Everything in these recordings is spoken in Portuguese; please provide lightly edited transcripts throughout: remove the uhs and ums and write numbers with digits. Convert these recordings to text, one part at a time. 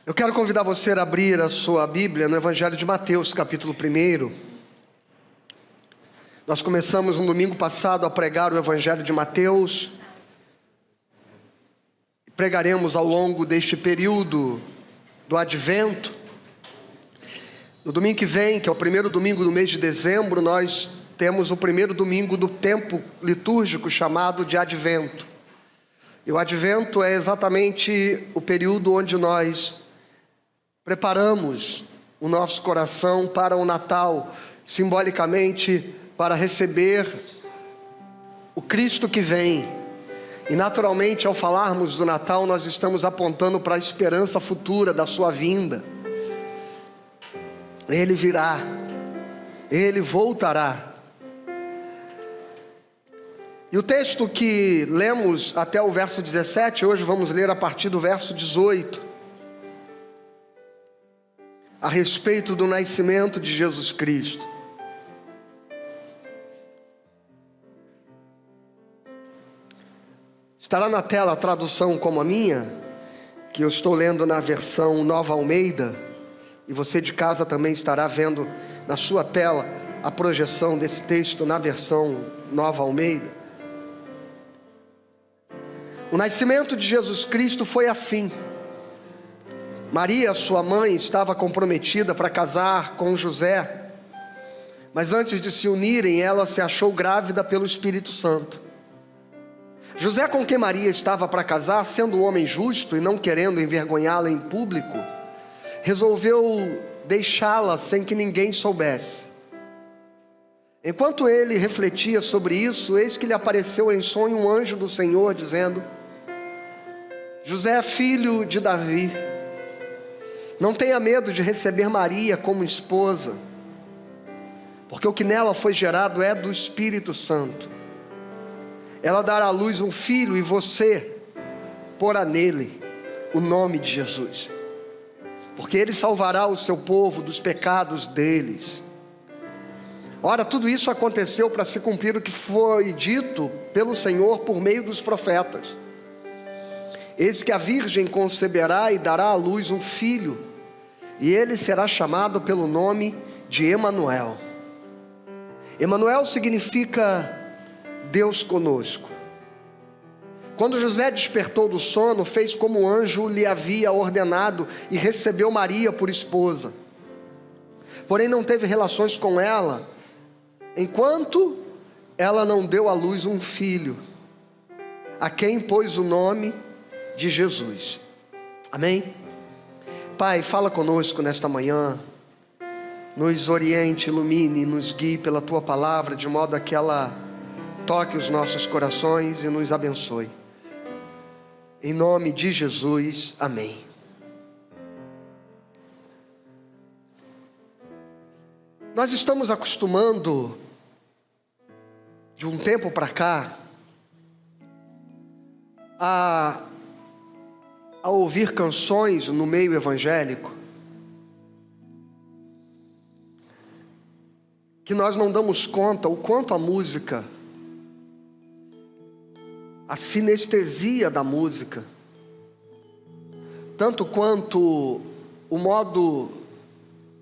Eu quero convidar você a abrir a sua Bíblia no Evangelho de Mateus, capítulo 1. Nós começamos no domingo passado a pregar o Evangelho de Mateus. Pregaremos ao longo deste período do Advento. No domingo que vem, que é o primeiro domingo do mês de dezembro, nós temos o primeiro domingo do tempo litúrgico chamado de Advento. E o Advento é exatamente o período onde nós preparamos o nosso coração para o Natal, simbolicamente para receber o Cristo que vem. E naturalmente, ao falarmos do Natal, nós estamos apontando para a esperança futura da sua vinda. Ele virá, Ele voltará. E o texto que lemos até o verso 17, hoje vamos ler a partir do verso 18. A respeito do nascimento de Jesus Cristo. Estará na tela a tradução como a minha, que eu estou lendo na versão Nova Almeida, e você de casa também estará vendo na sua tela a projeção desse texto na versão Nova Almeida. O nascimento de Jesus Cristo foi assim. Maria, sua mãe, estava comprometida para casar com José, mas antes de se unirem, ela se achou grávida pelo Espírito Santo. José, com quem Maria estava para casar, sendo um homem justo e não querendo envergonhá-la em público, resolveu deixá-la sem que ninguém soubesse. Enquanto ele refletia sobre isso, eis que lhe apareceu em sonho um anjo do Senhor, dizendo: José, filho de Davi, não tenha medo de receber Maria como esposa, porque o que nela foi gerado é do Espírito Santo. Ela dará à luz um filho e você porá nele o nome de Jesus, porque ele salvará o seu povo dos pecados deles. Ora, tudo isso aconteceu para se cumprir o que foi dito pelo Senhor por meio dos profetas. Eis que a virgem conceberá e dará à luz um filho, e ele será chamado pelo nome de Emanuel. Emanuel significa Deus conosco. Quando José despertou do sono, fez como o anjo lhe havia ordenado e recebeu Maria por esposa. Porém não teve relações com ela, enquanto ela não deu à luz um filho, a quem pôs o nome de Jesus. Amém? Pai, fala conosco nesta manhã, nos oriente, ilumine, nos guie pela Tua palavra, de modo a que ela toque os nossos corações e nos abençoe. Em nome de Jesus, amém. Nós estamos acostumando, de um tempo para cá, a ouvir canções no meio evangélico que nós não damos conta o quanto a música, a sinestesia da música, tanto quanto o modo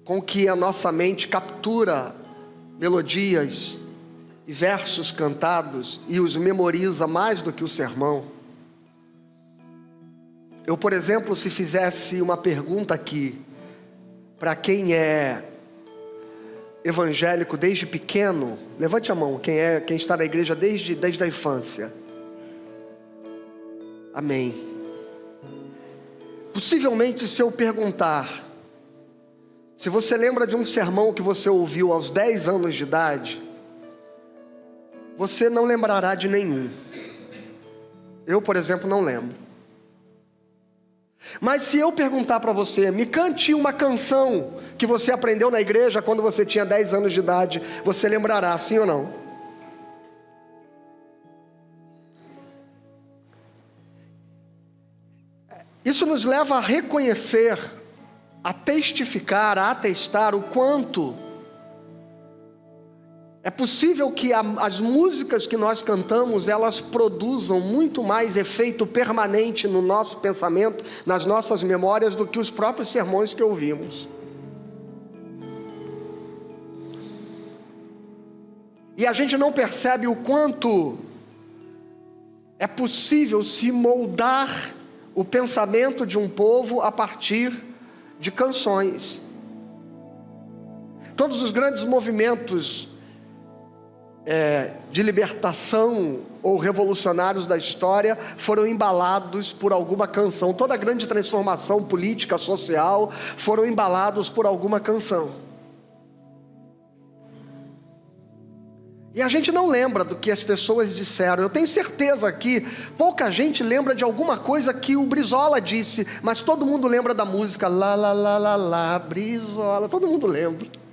com que a nossa mente captura melodias e versos cantados e os memoriza mais do que o sermão. Eu, por exemplo, se fizesse uma pergunta aqui, para quem é evangélico desde pequeno, levante a mão, quem está na igreja desde a infância. Amém. Possivelmente, se eu perguntar, se você lembra de um sermão que você ouviu aos 10 anos de idade, você não lembrará de nenhum. Eu, por exemplo, não lembro. Mas se eu perguntar para você, me cante uma canção que você aprendeu na igreja quando você tinha 10 anos de idade, você lembrará, sim ou não? Isso nos leva a reconhecer, a testificar, a atestar o quanto É possível que as músicas que nós cantamos, elas produzam muito mais efeito permanente no nosso pensamento, nas nossas memórias, do que os próprios sermões que ouvimos. E a gente não percebe o quanto é possível se moldar o pensamento de um povo a partir de canções. Todos os grandes movimentos de libertação ou revolucionários da história foram embalados por alguma canção. Toda grande transformação política, social, foram embalados por alguma canção. E a gente não lembra do que as pessoas disseram. Eu tenho certeza que pouca gente lembra de alguma coisa que o Brizola disse, mas todo mundo lembra da música lá, lá, lá, lá, lá, Brizola, todo mundo lembra.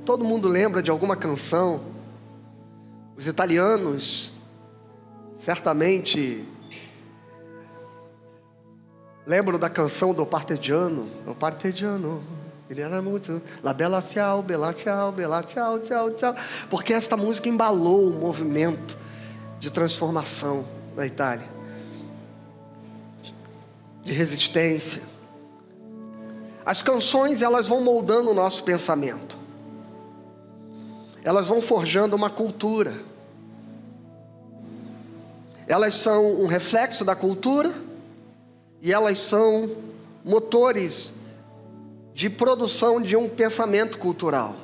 Todo mundo lembra de alguma canção. Os italianos certamente lembram da canção do Partigiano. O Partigiano, ele era muito... La bella ciao, bella ciao, bella ciao, ciao, ciao. Porque esta música embalou o movimento de transformação da Itália, de resistência. As canções, elas vão moldando o nosso pensamento. Elas vão forjando uma cultura. Elas são um reflexo da cultura e elas são motores de produção de um pensamento cultural.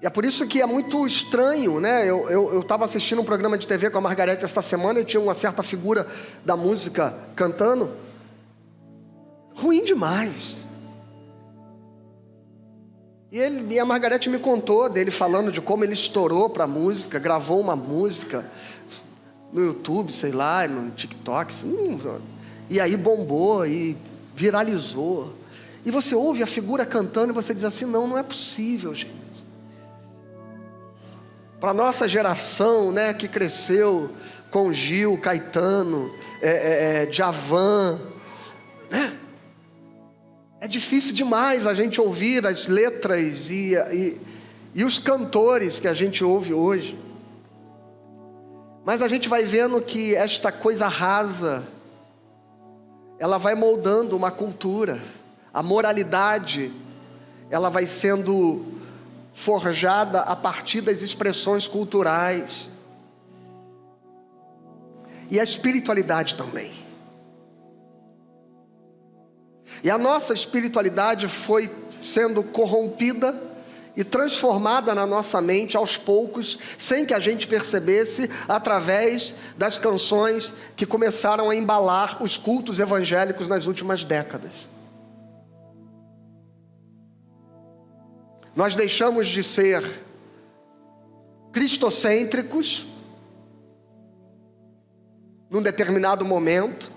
E é por isso que é muito estranho, né? Eu estava assistindo um programa de TV com a Margarete esta semana e tinha uma certa figura da música cantando. Ruim demais. E a Margarete me contou dele falando de como ele estourou para a música, gravou uma música no YouTube, sei lá, no TikTok, e aí bombou e viralizou. E você ouve a figura cantando e você diz assim, não é possível, gente. Para a nossa geração, né, que cresceu com Gil, Caetano, Djavan, né? É difícil demais a gente ouvir as letras e os cantores que a gente ouve hoje. Mas a gente vai vendo que esta coisa rasa, ela vai moldando uma cultura. A moralidade, ela vai sendo forjada a partir das expressões culturais. E a espiritualidade também. E a nossa espiritualidade foi sendo corrompida e transformada na nossa mente aos poucos, sem que a gente percebesse, através das canções que começaram a embalar os cultos evangélicos nas últimas décadas. Nós deixamos de ser cristocêntricos num determinado momento.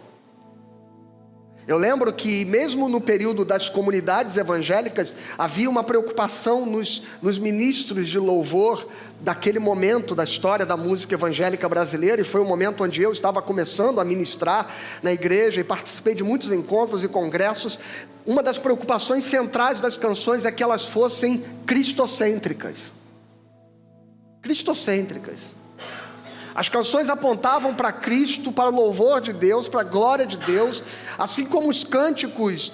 Eu lembro que mesmo no período das comunidades evangélicas, havia uma preocupação nos ministros de louvor daquele momento da história da música evangélica brasileira, e foi um momento onde eu estava começando a ministrar na igreja e participei de muitos encontros e congressos. Uma das preocupações centrais das canções é que elas fossem cristocêntricas. Cristocêntricas. As canções apontavam para Cristo, para o louvor de Deus, para a glória de Deus, assim como os cânticos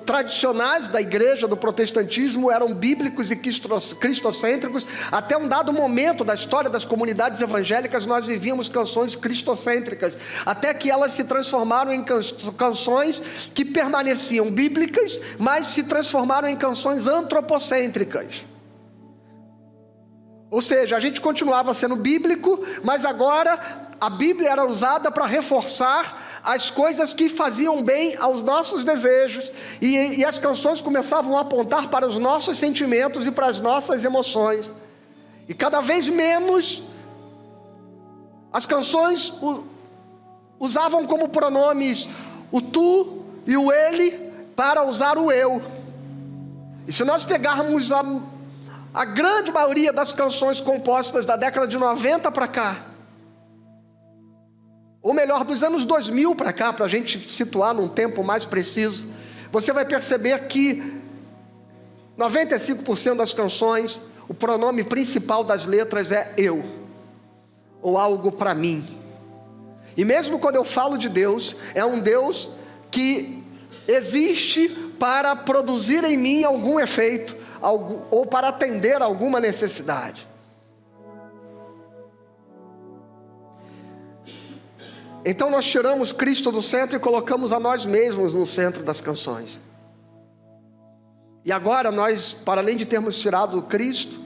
tradicionais da igreja, do protestantismo, eram bíblicos e cristocêntricos. Até um dado momento da história das comunidades evangélicas, nós vivíamos canções cristocêntricas, até que elas se transformaram em canções que permaneciam bíblicas, mas se transformaram em canções antropocêntricas. Ou seja, a gente continuava sendo bíblico, mas agora a Bíblia era usada para reforçar as coisas que faziam bem aos nossos desejos, e as canções começavam a apontar para os nossos sentimentos e para as nossas emoções. E cada vez menos as canções usavam como pronomes o tu e o ele para usar o eu. E se nós pegarmos a grande maioria das canções compostas da década de 90 para cá, ou melhor, dos anos 2000 para cá, para a gente situar num tempo mais preciso, você vai perceber que 95% das canções, o pronome principal das letras é eu, ou algo para mim. E mesmo quando eu falo de Deus, é um Deus que existe para produzir em mim algum efeito, ou para atender alguma necessidade. Então nós tiramos Cristo do centro e colocamos a nós mesmos no centro das canções. E agora nós, para além de termos tirado Cristo,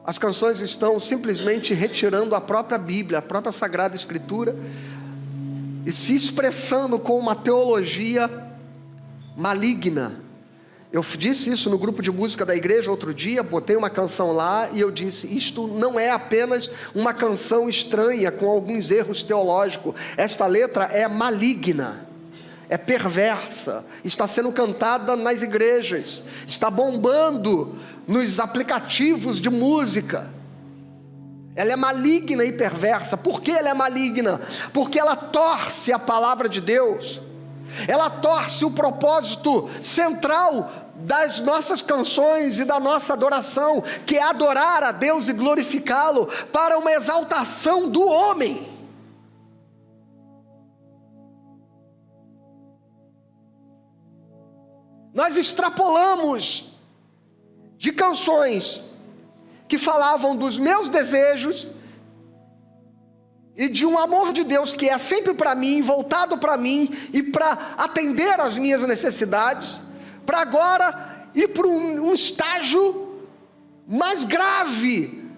as canções estão simplesmente retirando a própria Bíblia, a própria Sagrada Escritura, e se expressando com uma teologia maligna. Eu disse isso no grupo de música da igreja outro dia, botei uma canção lá e eu disse, isto não é apenas uma canção estranha com alguns erros teológicos, esta letra é maligna, é perversa, está sendo cantada nas igrejas, está bombando nos aplicativos de música. Ela é maligna e perversa. Por que ela é maligna? Porque ela torce a palavra de Deus, ela torce o propósito central das nossas canções e da nossa adoração, que é adorar a Deus e glorificá-lo, para uma exaltação do homem. Nós extrapolamos de canções que falavam dos meus desejos e de um amor de Deus que é sempre para mim, voltado para mim e para atender às minhas necessidades, para agora ir para um estágio mais grave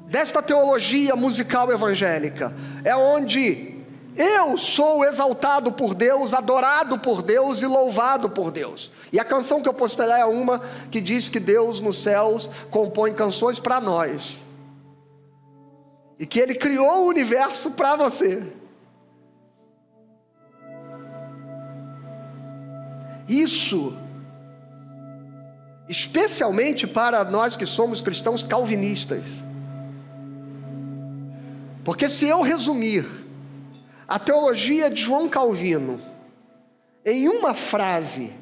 desta teologia musical evangélica, é onde eu sou exaltado por Deus, adorado por Deus e louvado por Deus. E a canção que eu postei lá é uma que diz que Deus nos céus compõe canções para nós, e que Ele criou o universo para você. Isso, especialmente para nós que somos cristãos calvinistas, porque se eu resumir a teologia de João Calvino em uma frase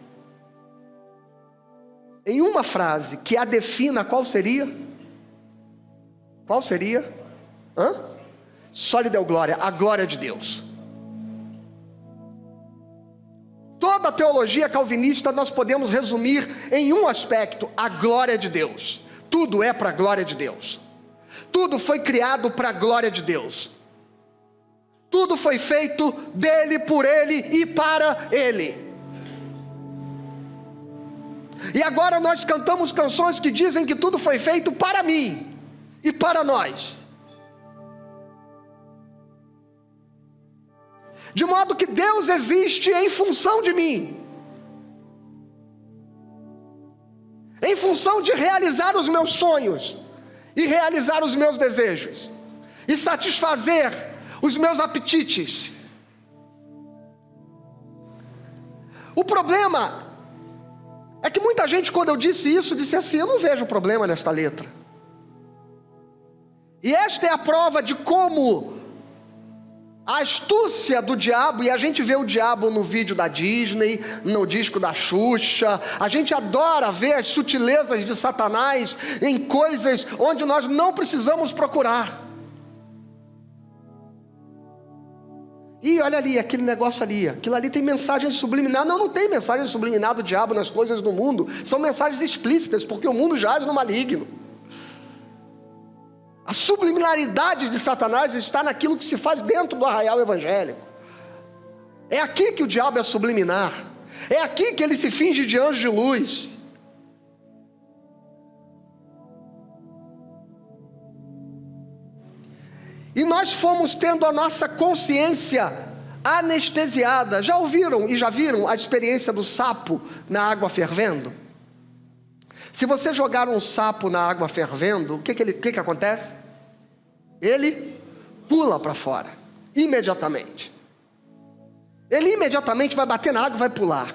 que a defina, qual seria? Qual seria? Soli Deo Glória, a glória de Deus. Toda a teologia calvinista nós podemos resumir em um aspecto: a glória de Deus. Tudo é para a glória de Deus, tudo foi criado para a glória de Deus, tudo foi feito dele, por ele e para ele. E agora nós cantamos canções que dizem que tudo foi feito para mim e para nós, de modo que Deus existe em função de mim, em função de realizar os meus sonhos, e realizar os meus desejos, e satisfazer os meus apetites. O problema é que muita gente, quando eu disse isso, disse assim: eu não vejo problema nesta letra. E esta é a prova de como a astúcia do diabo, e a gente vê o diabo no vídeo da Disney, no disco da Xuxa, a gente adora ver as sutilezas de Satanás em coisas onde nós não precisamos procurar. E olha ali, aquele negócio ali, aquilo ali tem mensagem subliminar. Não, não tem mensagem subliminar do diabo nas coisas do mundo, são mensagens explícitas, porque o mundo jaz no maligno. A subliminaridade de Satanás está naquilo que se faz dentro do arraial evangélico. É aqui que o diabo é subliminar, é aqui que ele se finge de anjo de luz. E nós fomos tendo a nossa consciência anestesiada. Já ouviram e já viram a experiência do sapo na água fervendo? Se você jogar um sapo na água fervendo, o que acontece? Ele pula para fora, imediatamente. Ele imediatamente vai bater na água e vai pular.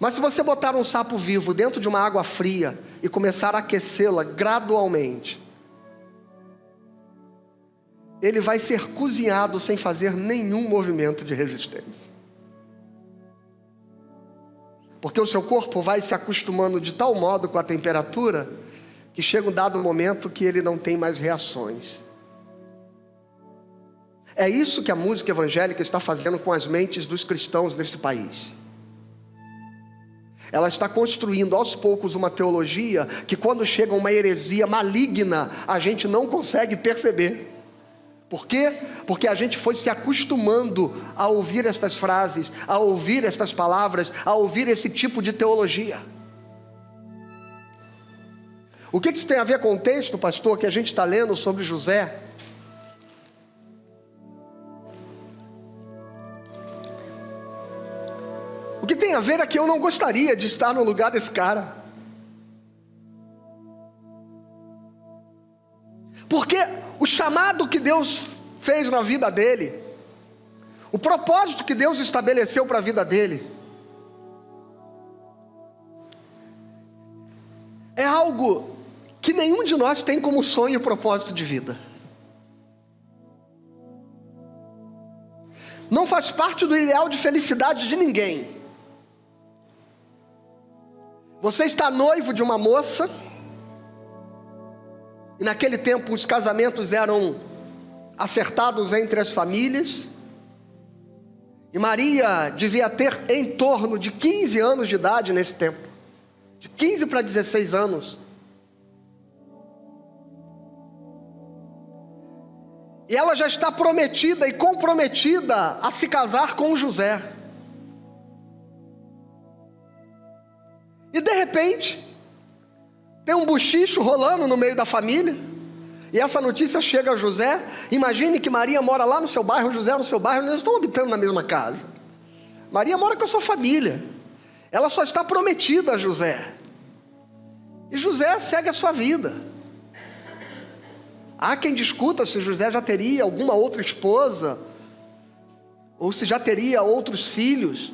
Mas se você botar um sapo vivo dentro de uma água fria e começar a aquecê-la gradualmente, ele vai ser cozinhado sem fazer nenhum movimento de resistência. Porque o seu corpo vai se acostumando de tal modo com a temperatura, que chega um dado momento que ele não tem mais reações. É isso que a música evangélica está fazendo com as mentes dos cristãos nesse país. Ela está construindo aos poucos uma teologia que, quando chega uma heresia maligna, a gente não consegue perceber. Por quê? Porque a gente foi se acostumando a ouvir estas frases, a ouvir estas palavras, a ouvir esse tipo de teologia. O que isso tem a ver com o texto, pastor, que a gente está lendo sobre José? O que tem a ver é que eu não gostaria de estar no lugar desse cara. Porque o chamado que Deus fez na vida dele, o propósito que Deus estabeleceu para a vida dele, é algo que nenhum de nós tem como sonho e propósito de vida. Não faz parte do ideal de felicidade de ninguém. Você está noivo de uma moça, e naquele tempo os casamentos eram acertados entre as famílias, e Maria devia ter em torno de 15 anos de idade nesse tempo, de 15 para 16 anos, e ela já está prometida e comprometida a se casar com José. E de repente, tem um bochicho rolando no meio da família, e essa notícia chega a José. Imagine que Maria mora lá no seu bairro, José no seu bairro, eles estão habitando na mesma casa. Maria mora com a sua família, ela só está prometida a José, e José segue a sua vida. Há quem discuta se José já teria alguma outra esposa, ou se já teria outros filhos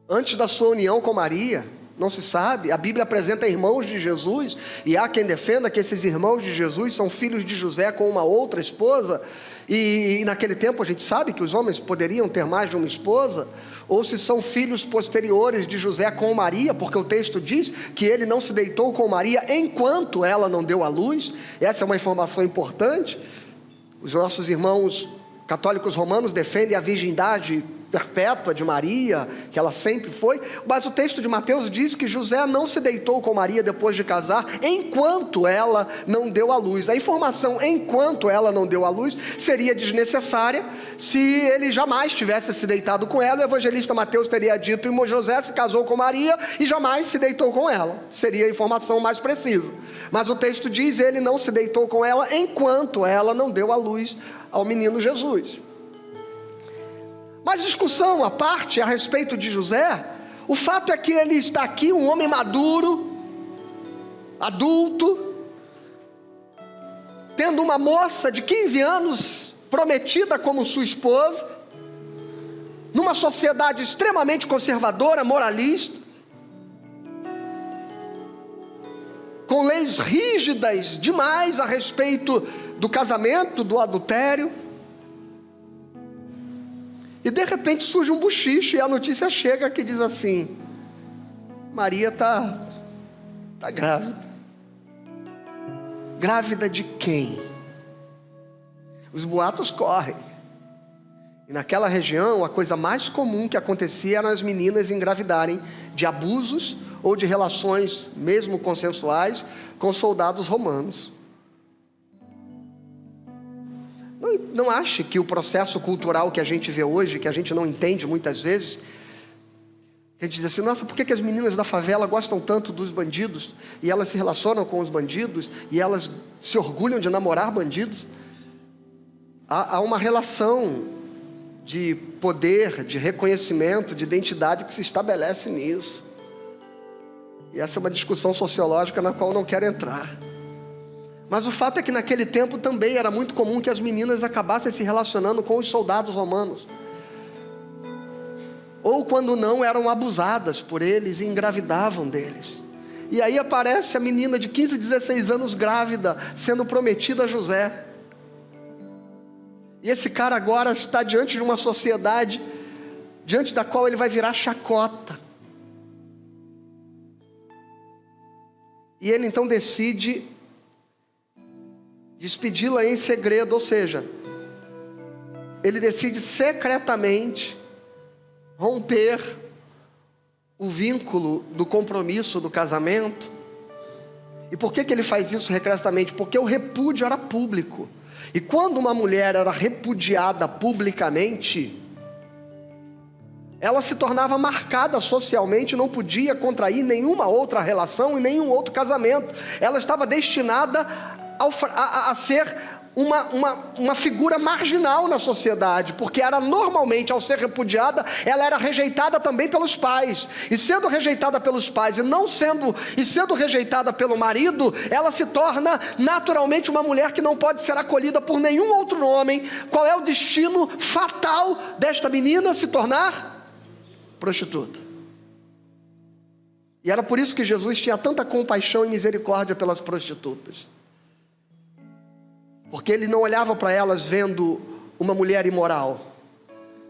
antes da sua união com Maria. Não se sabe. A Bíblia apresenta irmãos de Jesus, e há quem defenda que esses irmãos de Jesus são filhos de José com uma outra esposa, e naquele tempo a gente sabe que os homens poderiam ter mais de uma esposa, ou se são filhos posteriores de José com Maria, porque o texto diz que ele não se deitou com Maria enquanto ela não deu à luz. Essa é uma informação importante. Os nossos irmãos católicos romanos defendem a virgindade perpétua de Maria, que ela sempre foi, mas o texto de Mateus diz que José não se deitou com Maria depois de casar, enquanto ela não deu à luz. A informação "enquanto ela não deu à luz" seria desnecessária se ele jamais tivesse se deitado com ela. O evangelista Mateus teria dito: e José se casou com Maria e jamais se deitou com ela. Seria a informação mais precisa. Mas o texto diz: ele não se deitou com ela enquanto ela não deu à luz ao menino Jesus. Mas discussão à parte a respeito de José, o fato é que ele está aqui, um homem maduro, adulto, tendo uma moça de 15 anos prometida como sua esposa, numa sociedade extremamente conservadora, moralista, com leis rígidas demais a respeito do casamento, do adultério. E de repente surge um bochicho, e a notícia chega que diz assim: Maria está grávida. Grávida de quem? Os boatos correm. E naquela região, a coisa mais comum que acontecia eram as meninas engravidarem de abusos ou de relações, mesmo consensuais, com soldados romanos. Não ache que o processo cultural que a gente vê hoje, que a gente não entende muitas vezes, a gente diz assim: nossa, por que as meninas da favela gostam tanto dos bandidos, e elas se relacionam com os bandidos, e elas se orgulham de namorar bandidos? Há uma relação de poder, de reconhecimento, de identidade que se estabelece nisso. E essa é uma discussão sociológica na qual eu não quero entrar. Mas o fato é que naquele tempo também era muito comum que as meninas acabassem se relacionando com os soldados romanos, ou quando não, eram abusadas por eles e engravidavam deles. E aí aparece a menina de 15, 16 anos grávida, sendo prometida a José. E esse cara agora está diante de uma sociedade diante da qual ele vai virar chacota. E ele então decide despedi-la em segredo, ou seja, ele decide secretamente romper o vínculo do compromisso do casamento. E por que ele faz isso secretamente? Porque o repúdio era público. E quando uma mulher era repudiada publicamente, ela se tornava marcada socialmente, não podia contrair nenhuma outra relação e nenhum outro casamento. Ela estava destinada a ser uma figura marginal na sociedade, porque era normalmente, ao ser repudiada, ela era rejeitada também pelos pais, e sendo rejeitada pelos pais e sendo rejeitada pelo marido, ela se torna naturalmente uma mulher que não pode ser acolhida por nenhum outro homem. Qual é o destino fatal desta menina? Se tornar prostituta. E era por isso que Jesus tinha tanta compaixão e misericórdia pelas prostitutas, porque ele não olhava para elas vendo uma mulher imoral,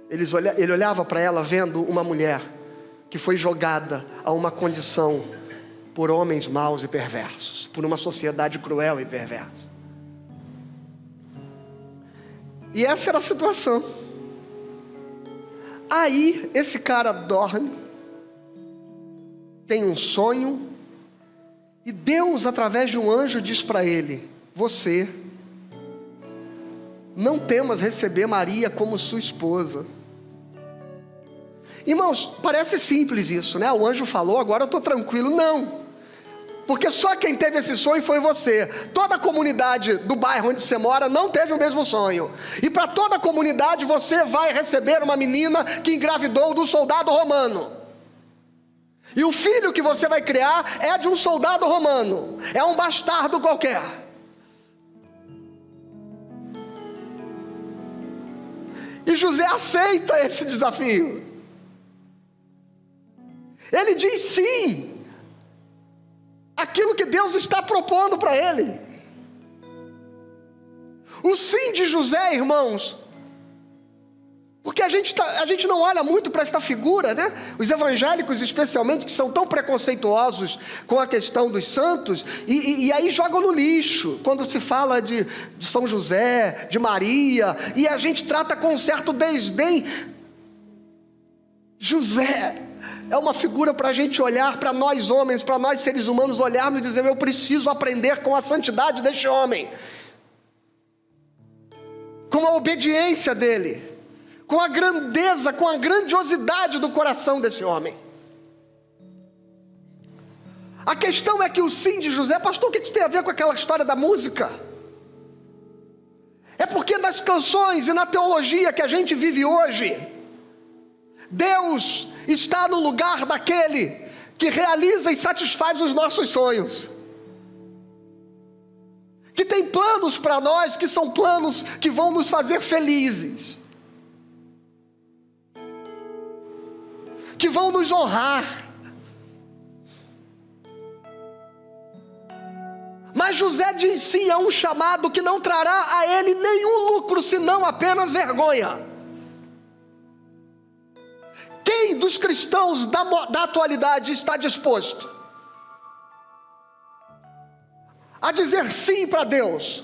ele olhava para ela vendo uma mulher que foi jogada a uma condição por homens maus e perversos, por uma sociedade cruel e perversa. E essa era a situação. Aí esse cara dorme, tem um sonho, e Deus, através de um anjo, diz para ele: você não temas receber Maria como sua esposa. Irmãos, parece simples isso, né? O anjo falou, agora eu estou tranquilo. Não, porque só quem teve esse sonho foi você. Toda a comunidade do bairro onde você mora não teve o mesmo sonho. E para toda a comunidade você vai receber uma menina que engravidou do soldado romano. E o filho que você vai criar é de um soldado romano, é um bastardo qualquer. E José aceita esse desafio. Ele diz sim aquilo que Deus está propondo para ele. O sim de José, irmãos, porque a gente não olha muito para esta figura, né? Os evangélicos especialmente, que são tão preconceituosos com a questão dos santos, e aí jogam no lixo quando se fala de São José, de Maria, e a gente trata com um certo desdém. José é uma figura para a gente olhar, para nós homens, para nós seres humanos olharmos e dizer: eu preciso aprender com a santidade deste homem, com a obediência dele, com a grandeza, com a grandiosidade do coração desse homem. A questão é que o sim de José, pastor, o que isso tem a ver com aquela história da música? É porque nas canções e na teologia que a gente vive hoje, Deus está no lugar daquele que realiza e satisfaz os nossos sonhos, que tem planos para nós, que são planos que vão nos fazer felizes, que vão nos honrar. Mas José diz sim a um chamado que não trará a ele nenhum lucro, senão apenas vergonha. Quem dos cristãos da atualidade está disposto a dizer sim para Deus,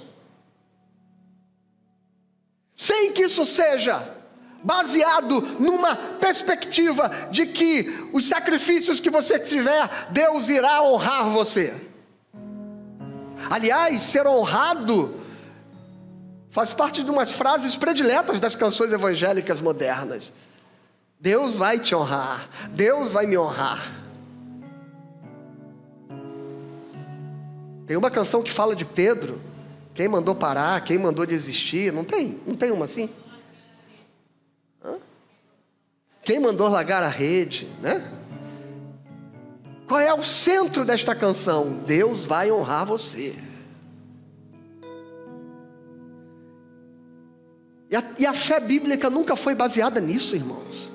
sem que isso seja baseado numa perspectiva de que os sacrifícios que você tiver, Deus irá honrar você? Aliás, ser honrado faz parte de umas frases prediletas das canções evangélicas modernas. Deus vai te honrar, Deus vai me honrar. Tem uma canção que fala de Pedro, quem mandou parar, quem mandou desistir, não tem uma assim? Quem mandou largar a rede, né? Qual é o centro desta canção? Deus vai honrar você. E a fé bíblica nunca foi baseada nisso, irmãos.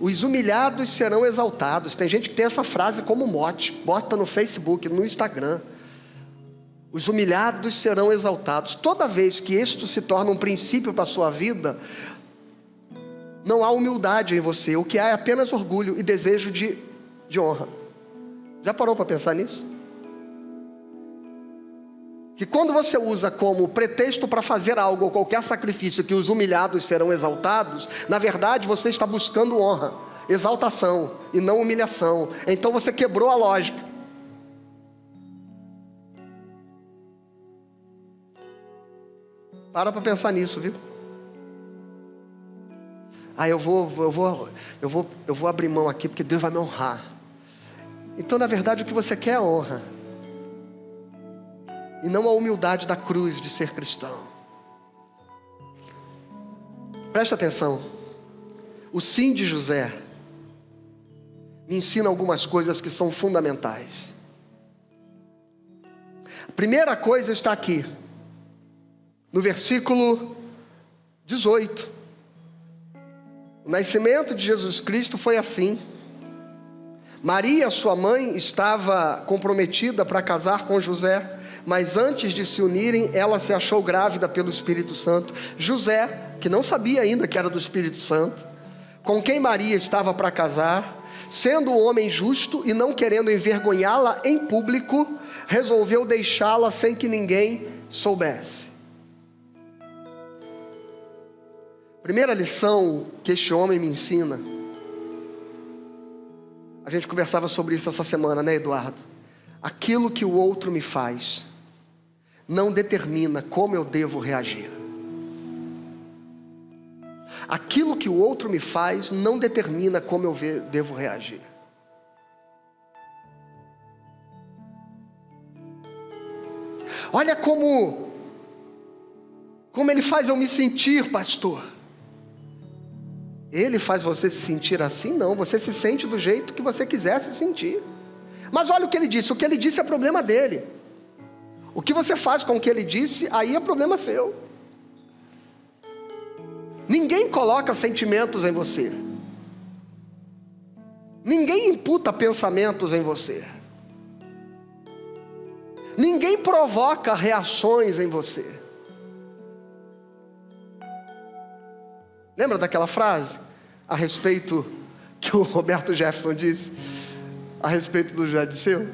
Os humilhados serão exaltados. Tem gente que tem essa frase como mote, bota no Facebook, no Instagram. Os humilhados serão exaltados. Toda vez que isto se torna um princípio para a sua vida, não há humildade em você. O que há é apenas orgulho e desejo de honra. Já parou para pensar nisso? Que quando você usa como pretexto para fazer algo ou qualquer sacrifício que os humilhados serão exaltados, na verdade você está buscando honra, exaltação e não humilhação. Então você quebrou a lógica. Para pensar nisso, viu? Eu vou abrir mão aqui porque Deus vai me honrar. Então, na verdade, o que você quer é honra, e não a humildade da cruz de ser cristão. Presta atenção. O sim de José me ensina algumas coisas que são fundamentais. A primeira coisa está aqui, no versículo 18. O nascimento de Jesus Cristo foi assim. Maria, sua mãe, estava comprometida para casar com José, mas antes de se unirem, ela se achou grávida pelo Espírito Santo. José, que não sabia ainda que era do Espírito Santo, com quem Maria estava para casar, sendo um homem justo e não querendo envergonhá-la em público, resolveu deixá-la sem que ninguém soubesse. Primeira lição que este homem me ensina, a gente conversava sobre isso essa semana, né, Eduardo? Aquilo que o outro me faz não determina como eu devo reagir. Aquilo que o outro me faz não determina como eu devo reagir. Olha como ele faz eu me sentir, pastor. Ele faz você se sentir assim? Não, você se sente do jeito que você quiser se sentir. Mas olha o que ele disse é problema dele. O que você faz com o que ele disse, aí é problema seu. Ninguém coloca sentimentos em você. Ninguém imputa pensamentos em você. Ninguém provoca reações em você. Lembra daquela frase a respeito que o Roberto Jefferson disse a respeito do José Disseu?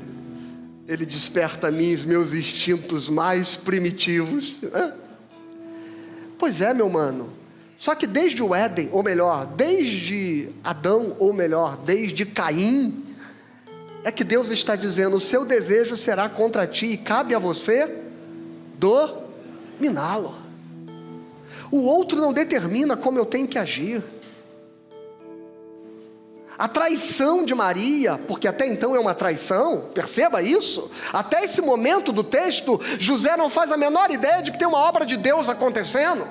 Ele desperta a mim os meus instintos mais primitivos. Pois é, meu mano. Só que desde o Éden, ou melhor, desde Adão, ou melhor, desde Caim, é que Deus está dizendo: o seu desejo será contra ti e cabe a você dominá-lo. O outro não determina como eu tenho que agir. A traição de Maria, porque até então é uma traição, perceba isso. Até esse momento do texto, José não faz a menor ideia de que tem uma obra de Deus acontecendo.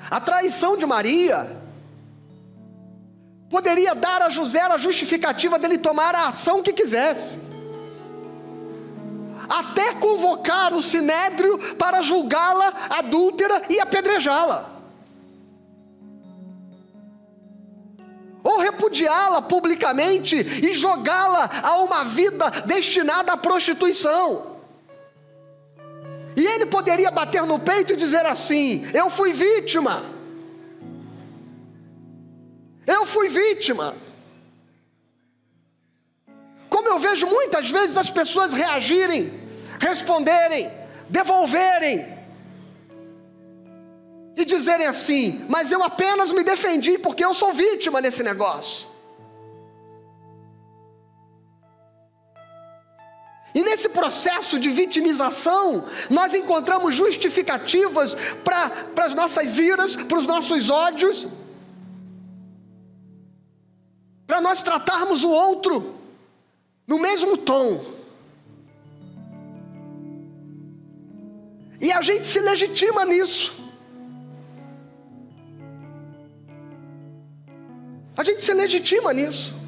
A traição de Maria poderia dar a José a justificativa dele tomar a ação que quisesse, até convocar o sinédrio para julgá-la adúltera e apedrejá-la, ou repudiá-la publicamente e jogá-la a uma vida destinada à prostituição. E ele poderia bater no peito e dizer assim: eu fui vítima. Eu fui vítima. Como eu vejo muitas vezes as pessoas reagirem, responderem, devolverem e dizerem assim: mas eu apenas me defendi porque eu sou vítima nesse negócio. E nesse processo de vitimização, nós encontramos justificativas para as nossas iras, para os nossos ódios, para nós tratarmos o outro no mesmo tom. E a gente se legitima nisso. A gente se legitima nisso.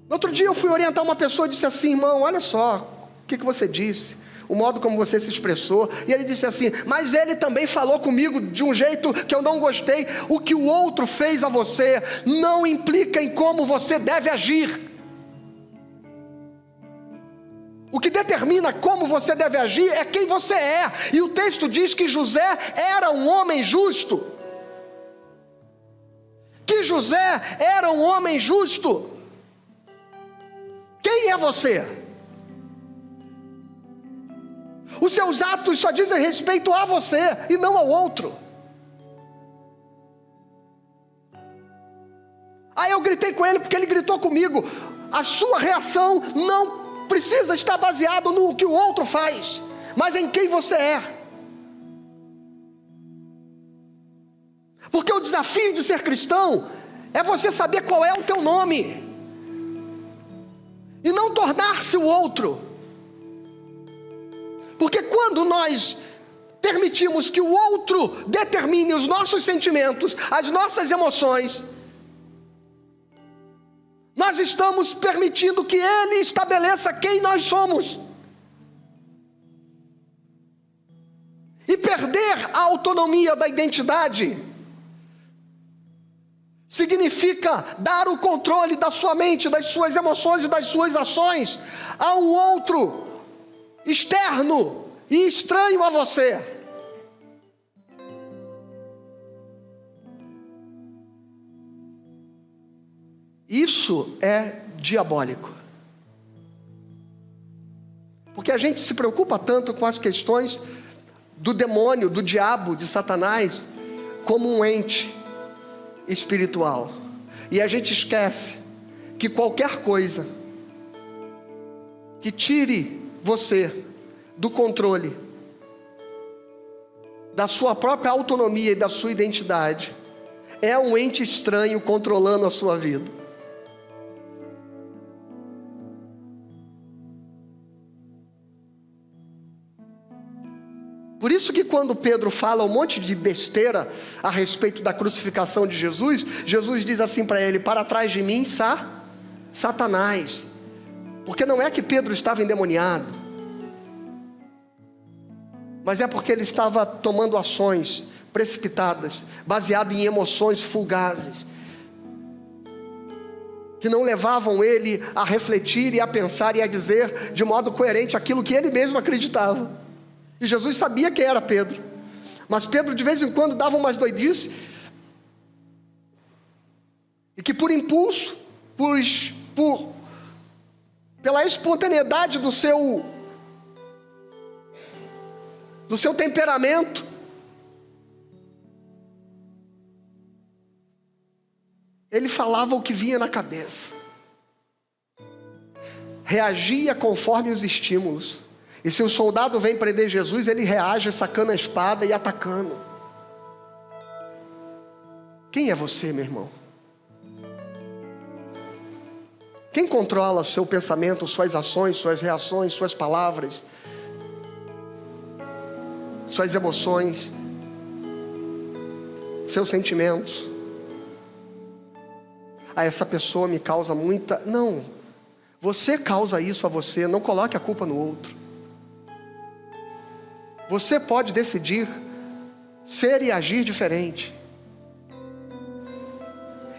Outro dia eu fui orientar uma pessoa e disse assim: irmão, olha só, o que você disse, o modo como você se expressou. E ele disse assim: mas ele também falou comigo de um jeito que eu não gostei. O que o outro fez a você não implica em como você deve agir. O que determina como você deve agir é quem você é. E o texto diz que José era um homem justo. Que José era um homem justo. Quem é você? Os seus atos só dizem respeito a você e não ao outro. Aí eu gritei com ele porque ele gritou comigo. A sua reação não precisa estar baseada no que o outro faz, mas em quem você é. Porque o desafio de ser cristão é você saber qual é o teu nome e não tornar-se o outro. Porque quando nós permitimos que o outro determine os nossos sentimentos, as nossas emoções, nós estamos permitindo que ele estabeleça quem nós somos. E perder a autonomia da identidade significa dar o controle da sua mente, das suas emoções e das suas ações a um outro externo e estranho a você. Isso é diabólico. Porque a gente se preocupa tanto com as questões do demônio, do diabo, de Satanás, como um ente espiritual. E a gente esquece que qualquer coisa que tire você do controle da sua própria autonomia e da sua identidade é um ente estranho controlando a sua vida. Por isso que quando Pedro fala um monte de besteira a respeito da crucificação de Jesus, Jesus diz assim para ele: para trás de mim, Satanás. Porque não é que Pedro estava endemoniado, mas é porque ele estava tomando ações precipitadas, baseado em emoções fugazes, que não levavam ele a refletir e a pensar e a dizer de modo coerente aquilo que ele mesmo acreditava. E Jesus sabia quem era Pedro, mas Pedro de vez em quando dava umas doidices, e que por impulso, pela espontaneidade do seu temperamento, ele falava o que vinha na cabeça, reagia conforme os estímulos. E se o soldado vem prender Jesus, ele reage sacando a espada e atacando. Quem é você, meu irmão? Quem controla o seu pensamento, suas ações, suas reações, suas palavras, suas emoções, seus sentimentos? Ah, essa pessoa me causa muita... Não, você causa isso a você, não coloque a culpa no outro. Você pode decidir ser e agir diferente.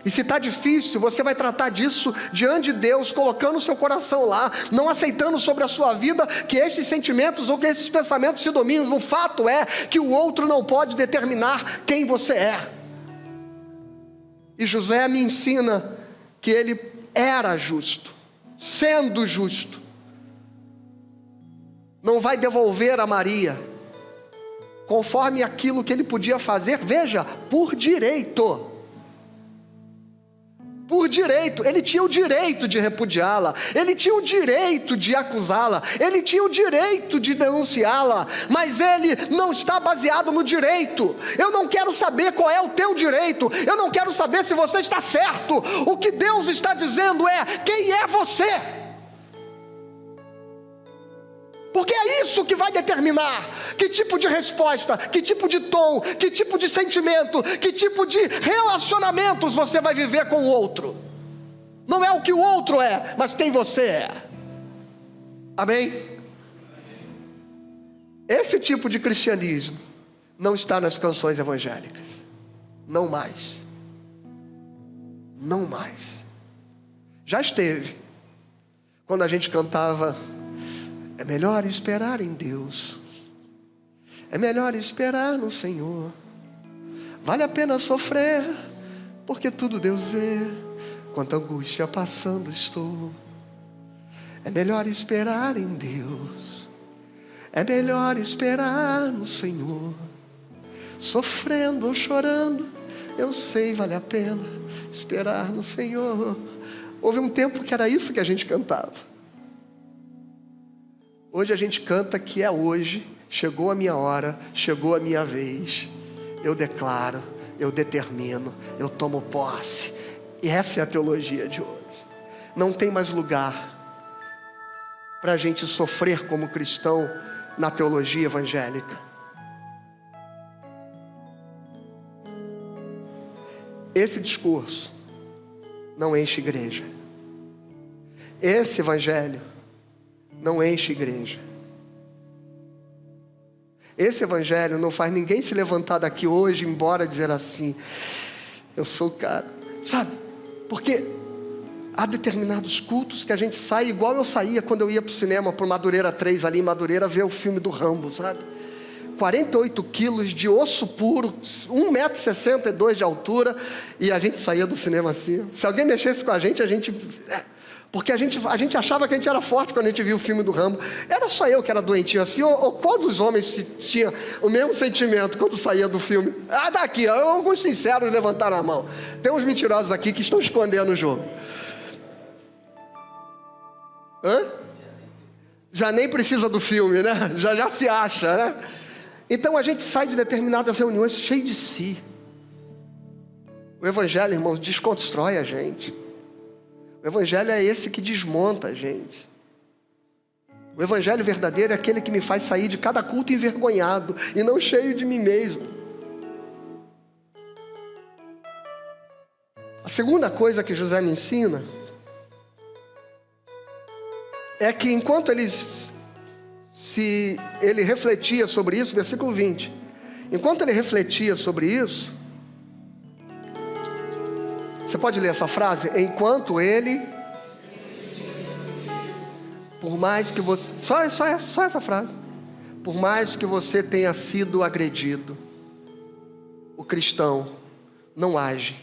E se está difícil, você vai tratar disso diante de Deus, colocando o seu coração lá, não aceitando sobre a sua vida que esses sentimentos ou que esses pensamentos se dominem. O fato é que o outro não pode determinar quem você é. E José me ensina que ele era justo. Sendo justo, não vai devolver a Maria conforme aquilo que ele podia fazer, veja, por direito. Por direito, ele tinha o direito de repudiá-la, ele tinha o direito de acusá-la, ele tinha o direito de denunciá-la, mas ele não está baseado no direito. Eu não quero saber qual é o teu direito, eu não quero saber se você está certo. O que Deus está dizendo é: quem é você? Porque é isso que vai determinar que tipo de resposta, que tipo de tom, que tipo de sentimento, que tipo de relacionamentos você vai viver com o outro. Não é o que o outro é, mas quem você é. Amém? Esse tipo de cristianismo não está nas canções evangélicas. Não mais. Não mais. Já esteve. Quando a gente cantava: É melhor esperar em Deus. É melhor esperar no Senhor. Vale a pena sofrer, porque tudo Deus vê. Quanta angústia passando estou. É melhor esperar em Deus. É melhor esperar no Senhor. Sofrendo ou chorando, eu sei, vale a pena esperar no Senhor. Houve um tempo que era isso que a gente cantava. Hoje a gente canta que é hoje. Chegou a minha hora, chegou a minha vez. Eu declaro, eu determino, eu tomo posse. E essa é a teologia de hoje. Não tem mais lugar para a gente sofrer como cristão na teologia evangélica. Esse discurso não enche igreja. Esse evangelho não enche igreja. Esse evangelho não faz ninguém se levantar daqui hoje, embora dizer assim, eu sou o cara, sabe? Porque há determinados cultos que a gente sai igual eu saía quando eu ia para o cinema, para o Madureira 3 ali em Madureira, ver o filme do Rambo, sabe? 48 quilos de osso puro, 1,62 m de altura, e a gente saía do cinema assim. Se alguém mexesse com a gente... Porque a gente achava que a gente era forte quando a gente via o filme do Rambo. Era só eu que era doentinho assim? Ou qual dos homens tinha o mesmo sentimento quando saía do filme? Ah, daqui, alguns sinceros levantaram a mão. Tem uns mentirosos aqui que estão escondendo o jogo. Hã? Já nem precisa do filme, né? Já se acha, né? Então a gente sai de determinadas reuniões cheio de si. O evangelho, irmãos, desconstrói a gente. O evangelho é esse que desmonta a gente. O evangelho verdadeiro é aquele que me faz sair de cada culto envergonhado e não cheio de mim mesmo. A segunda coisa que José me ensina é que enquanto ele refletia sobre isso, versículo 20, enquanto ele refletia sobre isso, você pode ler essa frase? Enquanto ele, por mais que você, só essa frase, por mais que você tenha sido agredido, o cristão não age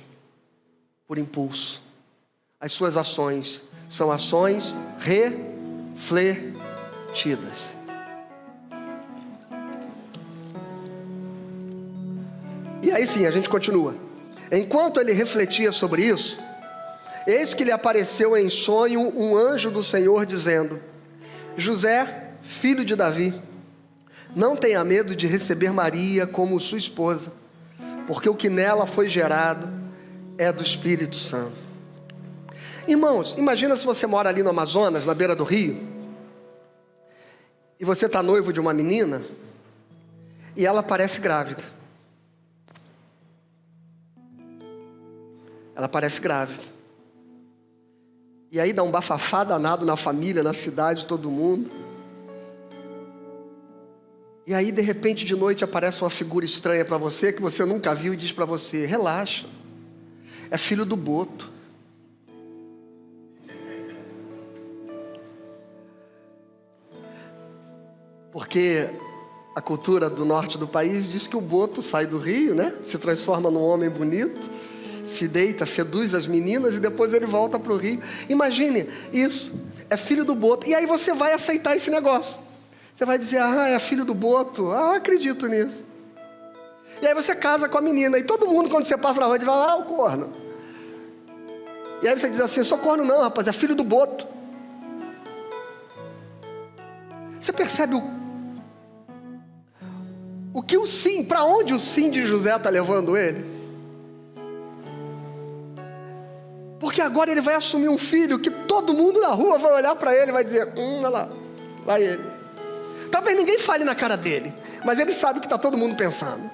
por impulso. As suas ações são ações refletidas. E aí sim, a gente continua. Enquanto ele refletia sobre isso, eis que lhe apareceu em sonho um anjo do Senhor dizendo: José, filho de Davi, não tenha medo de receber Maria como sua esposa, porque o que nela foi gerado é do Espírito Santo. Irmãos, imagina se você mora ali no Amazonas, na beira do rio, e você está noivo de uma menina, e ela parece grávida. Ela parece grávida. E aí dá um bafafá danado na família, na cidade, todo mundo. E aí de repente de noite aparece uma figura estranha para você, que você nunca viu, e diz para você: relaxa, é filho do Boto. Porque a cultura do norte do país diz que o Boto sai do rio, né? Se transforma num homem bonito, se deita, seduz as meninas e depois ele volta para o rio. Imagine isso, é filho do Boto. E aí você vai aceitar esse negócio. Você vai dizer: ah, é filho do Boto, ah, eu acredito nisso. E aí você casa com a menina, e todo mundo, quando você passa na rua, diz: ah, o corno. E aí você diz assim: sou corno não, rapaz, é filho do Boto. Você percebe o que o sim, para onde o sim de José está levando ele? Porque agora ele vai assumir um filho que todo mundo na rua vai olhar para ele e vai dizer: olha lá, vai ele. Talvez ninguém fale na cara dele, mas ele sabe o que está todo mundo pensando.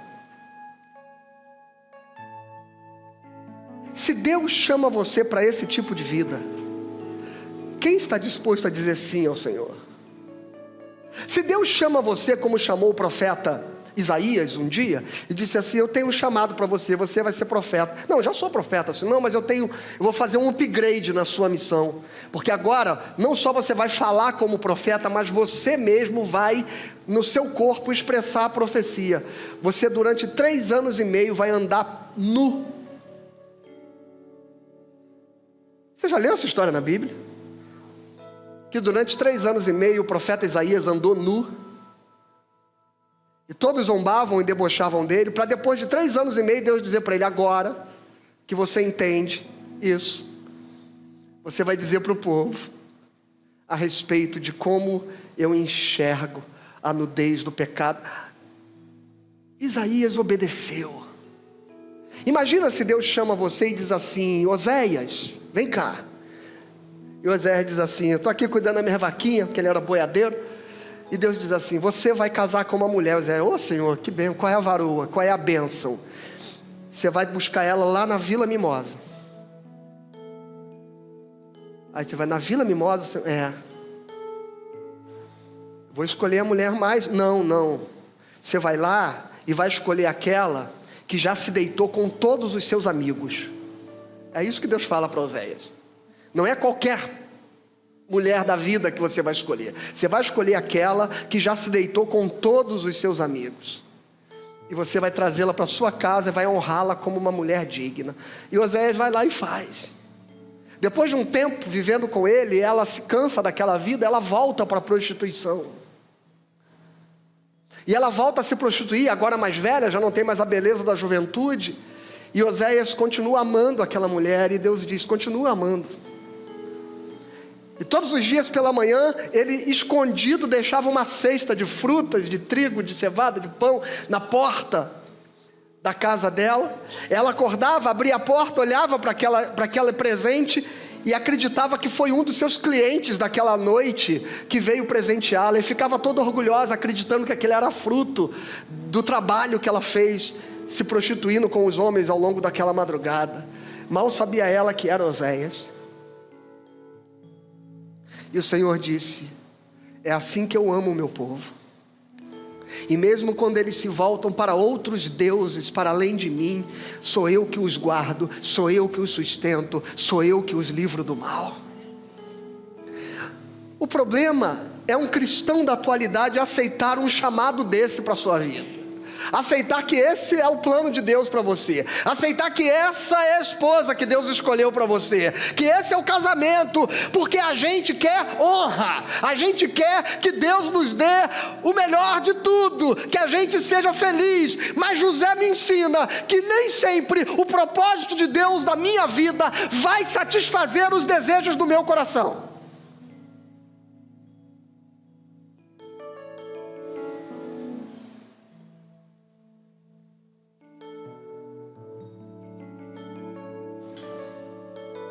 Se Deus chama você para esse tipo de vida, quem está disposto a dizer sim ao Senhor? Se Deus chama você como chamou o profeta Isaías um dia e disse assim: eu tenho um chamado para você, você vai ser profeta. Não, já sou profeta, assim, não, mas eu vou fazer um upgrade na sua missão, porque agora não só você vai falar como profeta, mas você mesmo vai no seu corpo expressar a profecia. Você durante 3 anos e meio vai andar nu. Você já leu essa história na Bíblia? Que durante 3 anos e meio o profeta Isaías andou nu. E todos zombavam e debochavam dele, para depois de 3 anos e meio Deus dizer para ele: agora que você entende isso, você vai dizer para o povo a respeito de como eu enxergo a nudez do pecado. Isaías obedeceu. Imagina se Deus chama você e diz assim: Oséias, vem cá. E Oséias diz assim: eu estou aqui cuidando da minha vaquinha, porque ele era boiadeiro. E Deus diz assim: você vai casar com uma mulher. Oséias: ô Senhor, que bem, qual é a varoa, qual é a bênção? Você vai buscar ela lá na Vila Mimosa. Aí você vai na Vila Mimosa, vou escolher a mulher mais... Não. Você vai lá e vai escolher aquela que já se deitou com todos os seus amigos. É isso que Deus fala para Oséias. Não é qualquer mulher da vida que você vai escolher. Você vai escolher aquela que já se deitou com todos os seus amigos. E você vai trazê-la para sua casa e vai honrá-la como uma mulher digna. E Oséias vai lá e faz. Depois de um tempo vivendo com ele, ela se cansa daquela vida, ela volta para a prostituição. E ela volta a se prostituir, agora mais velha, já não tem mais a beleza da juventude. E Oséias continua amando aquela mulher, e Deus diz: continua amando. E todos os dias pela manhã, ele escondido deixava uma cesta de frutas, de trigo, de cevada, de pão, na porta da casa dela. Ela acordava, abria a porta, olhava para aquele presente e acreditava que foi um dos seus clientes daquela noite que veio presenteá-la, e ficava toda orgulhosa, acreditando que aquele era fruto do trabalho que ela fez, se prostituindo com os homens ao longo daquela madrugada. Mal sabia ela que era Oséias. E o Senhor disse: é assim que eu amo o meu povo. E mesmo quando eles se voltam para outros deuses, para além de mim, sou eu que os guardo, sou eu que os sustento, sou eu que os livro do mal. O problema é um cristão da atualidade aceitar um chamado desse para a sua vida. Aceitar que esse é o plano de Deus para você. Aceitar que essa é a esposa que Deus escolheu para você. Que esse é o casamento. Porque a gente quer honra. A gente quer que Deus nos dê o melhor de tudo. Que a gente seja feliz. Mas José me ensina que nem sempre o propósito de Deus da minha vida vai satisfazer os desejos do meu coração.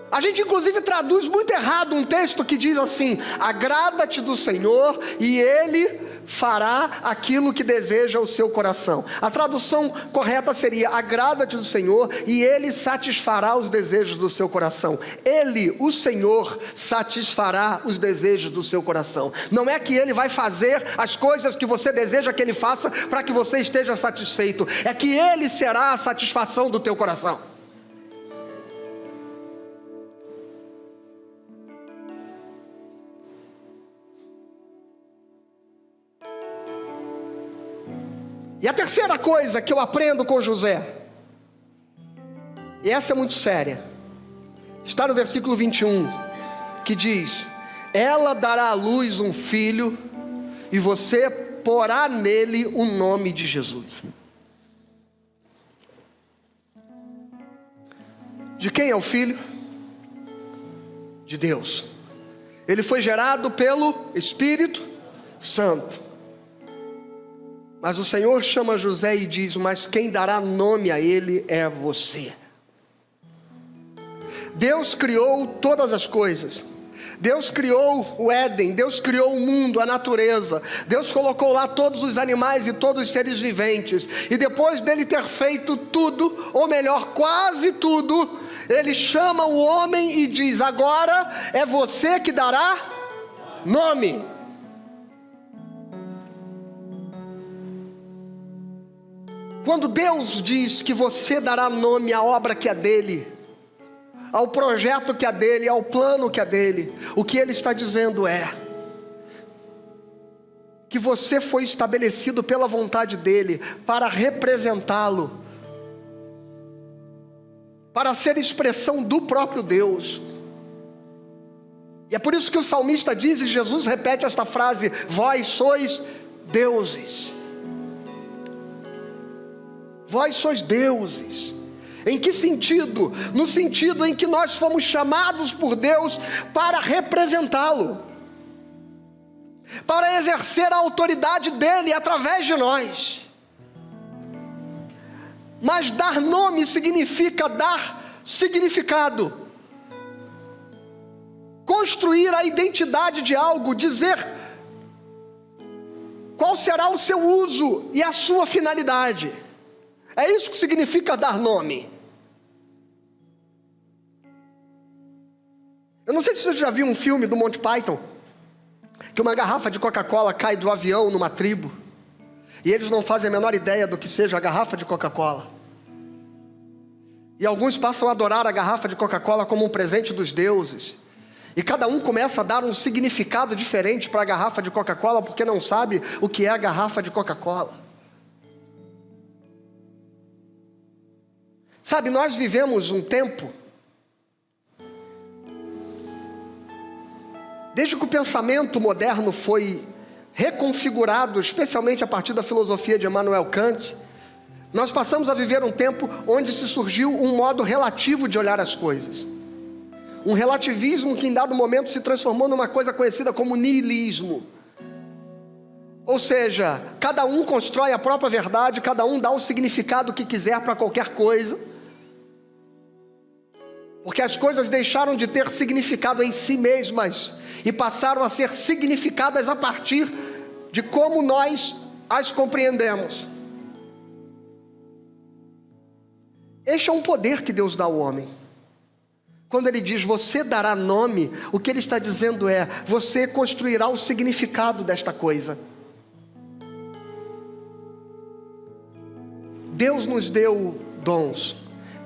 A gente inclusive traduz muito errado um texto que diz assim: agrada-te do Senhor e Ele fará aquilo que deseja o seu coração. A tradução correta seria: agrada-te do Senhor e Ele satisfará os desejos do seu coração. Ele, o Senhor, satisfará os desejos do seu coração. Não é que Ele vai fazer as coisas que você deseja que Ele faça para que você esteja satisfeito. É que Ele será a satisfação do teu coração. E a terceira coisa que eu aprendo com José, e essa é muito séria, está no versículo 21, que diz: ela dará à luz um filho, e você porá nele o nome de Jesus. De quem é o filho? De Deus. Ele foi gerado pelo Espírito Santo. Mas o Senhor chama José e diz: mas quem dará nome a ele é você. Deus criou todas as coisas. Deus criou o Éden, Deus criou o mundo, a natureza. Deus colocou lá todos os animais e todos os seres viventes. E depois dele ter feito tudo, ou melhor, quase tudo, ele chama o homem e diz: agora é você que dará nome. Quando Deus diz que você dará nome à obra que é dele, ao projeto que é dele, ao plano que é dele, o que ele está dizendo é que você foi estabelecido pela vontade dele para representá-lo, para ser expressão do próprio Deus. E é por isso que o salmista diz, e Jesus repete esta frase: vós sois deuses. Vós sois deuses. Em que sentido? No sentido em que nós fomos chamados por Deus para representá-lo, para exercer a autoridade dele através de nós. Mas dar nome significa dar significado, construir a identidade de algo, dizer qual será o seu uso e a sua finalidade. É isso que significa dar nome. Eu não sei se você já viu um filme do Monty Python, que uma garrafa de Coca-Cola cai do avião numa tribo, e eles não fazem a menor ideia do que seja a garrafa de Coca-Cola. E alguns passam a adorar a garrafa de Coca-Cola como um presente dos deuses. E cada um começa a dar um significado diferente para a garrafa de Coca-Cola, porque não sabe o que é a garrafa de Coca-Cola. Sabe, nós vivemos um tempo, desde que o pensamento moderno foi reconfigurado, especialmente a partir da filosofia de Immanuel Kant, nós passamos a viver um tempo onde se surgiu um modo relativo de olhar as coisas. Um relativismo que em dado momento se transformou numa coisa conhecida como niilismo. Ou seja, cada um constrói a própria verdade, cada um dá o significado que quiser para qualquer coisa, porque as coisas deixaram de ter significado em si mesmas e passaram a ser significadas a partir de como nós as compreendemos. Este é um poder que Deus dá ao homem. Quando ele diz, você dará nome, o que ele está dizendo é, você construirá o significado desta coisa. Deus nos deu dons,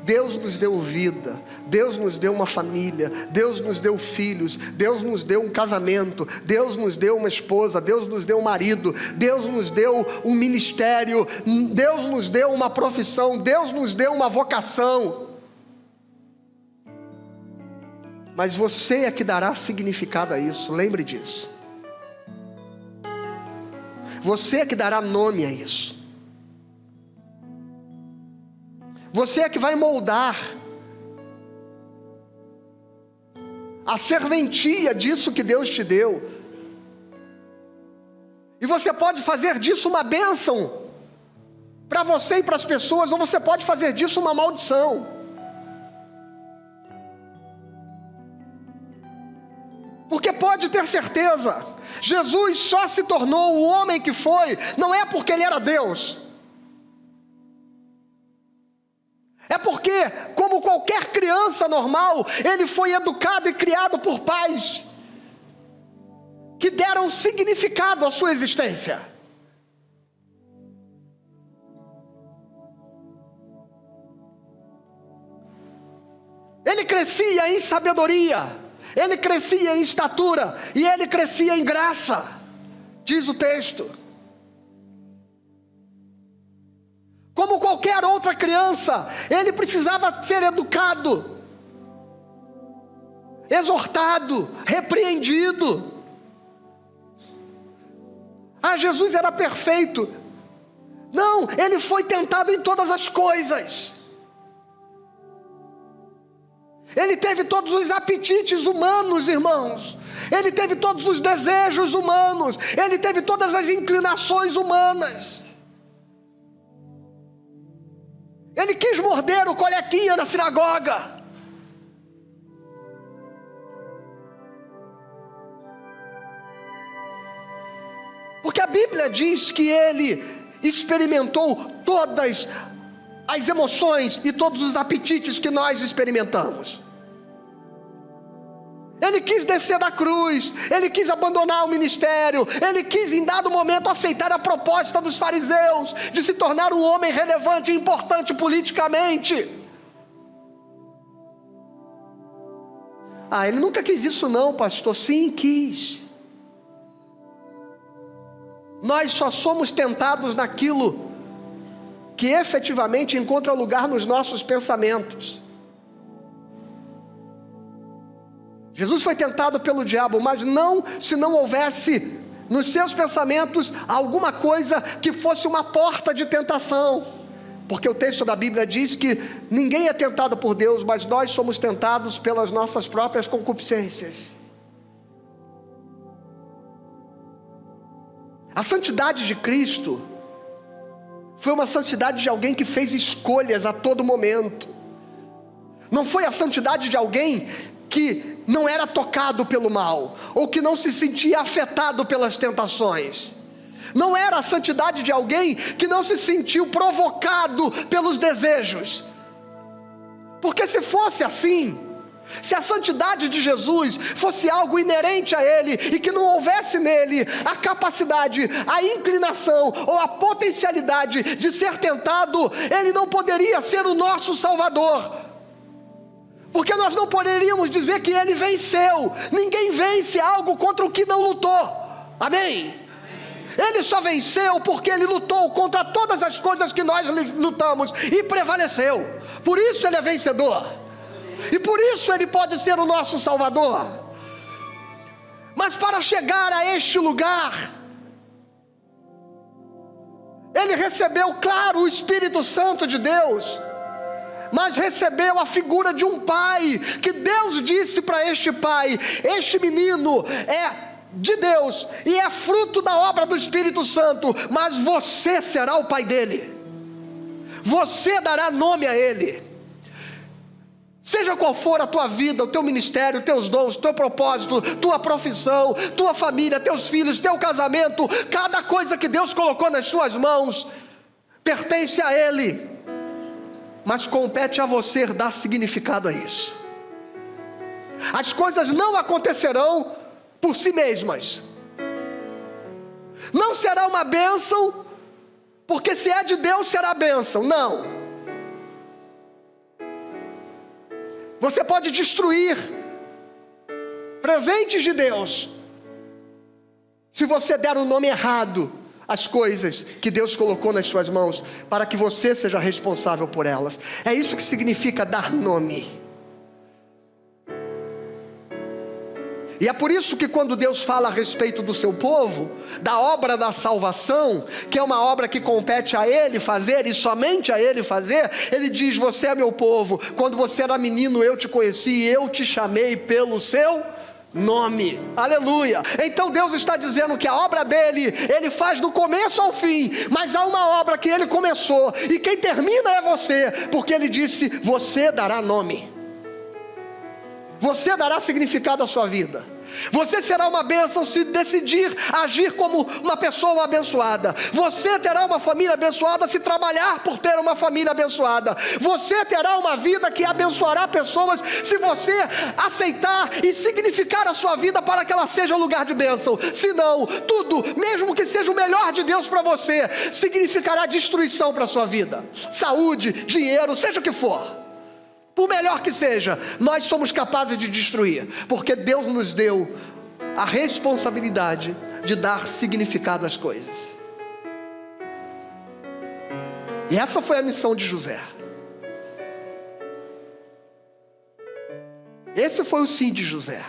Deus nos deu vida, Deus nos deu uma família, Deus nos deu filhos, Deus nos deu um casamento, Deus nos deu uma esposa, Deus nos deu um marido, Deus nos deu um ministério, Deus nos deu uma profissão, Deus nos deu uma vocação. Mas você é que dará significado a isso, lembre disso. Você é que dará nome a isso. Você é que vai moldar a serventia disso que Deus te deu. E você pode fazer disso uma bênção para você e para as pessoas, ou você pode fazer disso uma maldição. Porque pode ter certeza, Jesus só se tornou o homem que foi, não é porque ele era Deus. É porque, como qualquer criança normal, ele foi educado e criado por pais que deram significado à sua existência. Ele crescia em sabedoria, ele crescia em estatura e ele crescia em graça, diz o texto. Como qualquer outra criança, ele precisava ser educado, exortado, repreendido. Ah, Jesus era perfeito. Não, ele foi tentado em todas as coisas. Ele teve todos os apetites humanos, irmãos. Ele teve todos os desejos humanos. Ele teve todas as inclinações humanas. Ele quis morder o colequinha na sinagoga. Porque a Bíblia diz que ele experimentou todas as emoções e todos os apetites que nós experimentamos. Ele quis descer da cruz, ele quis abandonar o ministério, ele quis em dado momento aceitar a proposta dos fariseus de se tornar um homem relevante e importante politicamente. Ele nunca quis isso não, pastor. Sim, quis. Nós só somos tentados naquilo que efetivamente encontra lugar nos nossos pensamentos. Jesus foi tentado pelo diabo, mas não se não houvesse nos seus pensamentos alguma coisa que fosse uma porta de tentação. Porque o texto da Bíblia diz que ninguém é tentado por Deus, mas nós somos tentados pelas nossas próprias concupiscências. A santidade de Cristo foi uma santidade de alguém que fez escolhas a todo momento. Não foi a santidade de alguém que não era tocado pelo mal, ou que não se sentia afetado pelas tentações. Não era a santidade de alguém que não se sentiu provocado pelos desejos. Porque se fosse assim, se a santidade de Jesus fosse algo inerente a Ele, e que não houvesse nele a capacidade, a inclinação ou a potencialidade de ser tentado, Ele não poderia ser o nosso Salvador. Porque nós não poderíamos dizer que Ele venceu. Ninguém vence algo contra o que não lutou. Amém? Ele só venceu porque Ele lutou contra todas as coisas que nós lutamos e prevaleceu. Por isso Ele é vencedor. E por isso Ele pode ser o nosso Salvador. Mas para chegar a este lugar, Ele recebeu, claro, o Espírito Santo de Deus, mas recebeu a figura de um pai, que Deus disse para este pai: este menino é de Deus e é fruto da obra do Espírito Santo, mas você será o pai dele, você dará nome a ele. Seja qual for a tua vida, o teu ministério, teus dons, teu propósito, tua profissão, tua família, teus filhos, teu casamento, cada coisa que Deus colocou nas suas mãos pertence a Ele, mas compete a você dar significado a isso. As coisas não acontecerão por si mesmas. Não será uma bênção porque se é de Deus será bênção. Não. Você pode destruir presentes de Deus se você der o nome errado às coisas que Deus colocou nas suas mãos, para que você seja responsável por elas. É isso que significa dar nome. E é por isso que quando Deus fala a respeito do seu povo, da obra da salvação, que é uma obra que compete a Ele fazer, e somente a Ele fazer, Ele diz: você é meu povo, quando você era menino eu te conheci, e eu te chamei pelo seu nome. Aleluia. Então Deus está dizendo que a obra dele, Ele faz do começo ao fim, mas há uma obra que Ele começou, e quem termina é você, porque Ele disse: você dará nome. Você dará significado à sua vida. Você será uma bênção se decidir agir como uma pessoa abençoada. Você terá uma família abençoada se trabalhar por ter uma família abençoada. Você terá uma vida que abençoará pessoas se você aceitar e significar a sua vida para que ela seja lugar de bênção. Senão, tudo, mesmo que seja o melhor de Deus para você, significará destruição para a sua vida. Saúde, dinheiro, seja o que for. Por melhor que seja, nós somos capazes de destruir, porque Deus nos deu a responsabilidade de dar significado às coisas. E essa foi a missão de José. Esse foi o sim de José.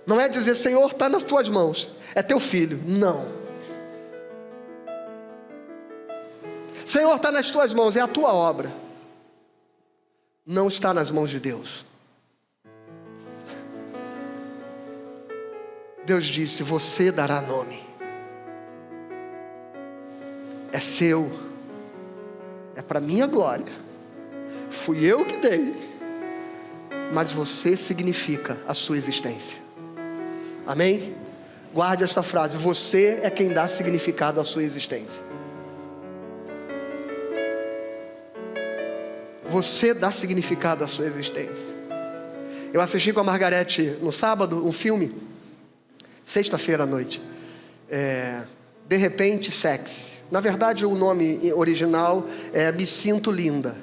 Não é dizer: Senhor, está nas tuas mãos, é teu filho. Não. Senhor, está nas tuas mãos, é a tua obra. Não está nas mãos de Deus. Deus disse: você dará nome. É seu. É para minha glória. Fui eu que dei. Mas você significa a sua existência. Amém? Guarde esta frase: você é quem dá significado à sua existência. Você dá significado à sua existência. Eu assisti com a Margarete no sábado um filme, sexta-feira à noite, De Repente Sexy. Na verdade o nome original é Me Sinto Linda,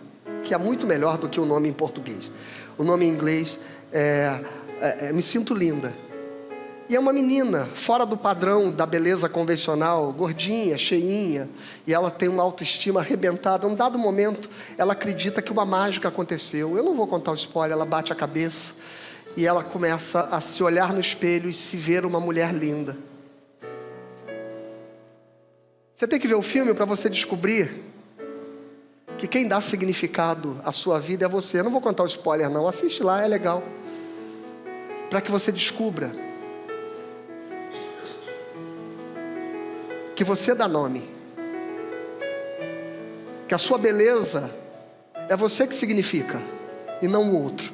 que é muito melhor do que o nome em português. O nome em inglês é Me Sinto Linda. E é uma menina fora do padrão da beleza convencional, gordinha, cheinha, e ela tem uma autoestima arrebentada. Num dado momento, ela acredita que uma mágica aconteceu. Eu não vou contar o spoiler, ela bate a cabeça e ela começa a se olhar no espelho e se ver uma mulher linda. Você tem que ver o filme para você descobrir que quem dá significado à sua vida é você. Eu não vou contar o spoiler não, assiste lá, é legal. Para que você descubra que você dá nome, que a sua beleza é você que significa e não o outro,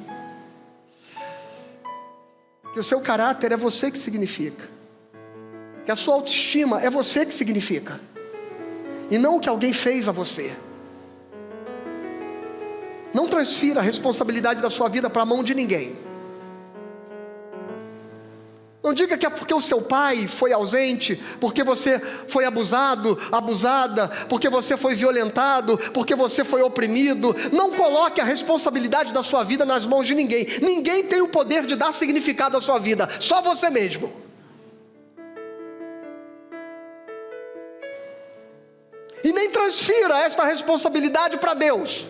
que o seu caráter é você que significa, que a sua autoestima é você que significa e não o que alguém fez a você. Não transfira a responsabilidade da sua vida para a mão de ninguém. Não diga que é porque o seu pai foi ausente, porque você foi abusado, abusada, porque você foi violentado, porque você foi oprimido. Não coloque a responsabilidade da sua vida nas mãos de ninguém. Ninguém tem o poder de dar significado à sua vida, só você mesmo. E nem transfira esta responsabilidade para Deus.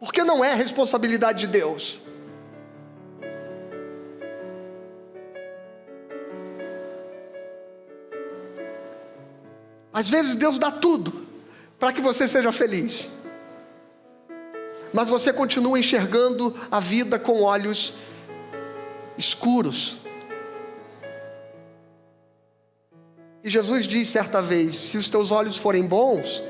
Porque não é responsabilidade de Deus. Às vezes Deus dá tudo para que você seja feliz, mas você continua enxergando a vida com olhos escuros. E Jesus diz certa vez: se os teus olhos forem bons,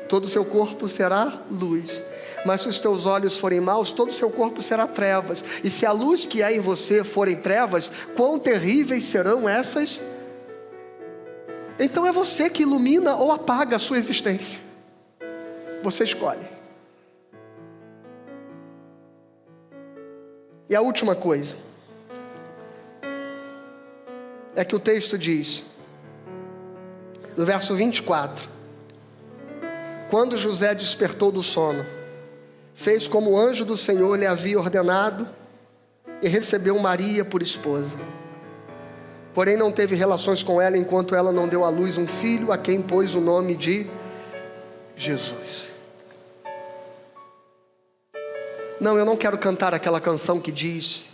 todo o seu corpo será luz. Mas se os teus olhos forem maus, todo o seu corpo será trevas. E se a luz que há em você forem trevas, quão terríveis serão essas? Então é você que ilumina ou apaga a sua existência. Você escolhe. E a última coisa é que o texto diz, no verso 24: quando José despertou do sono, fez como o anjo do Senhor lhe havia ordenado e recebeu Maria por esposa. Porém não teve relações com ela enquanto ela não deu à luz um filho, a quem pôs o nome de Jesus. Não, eu não quero cantar aquela canção que diz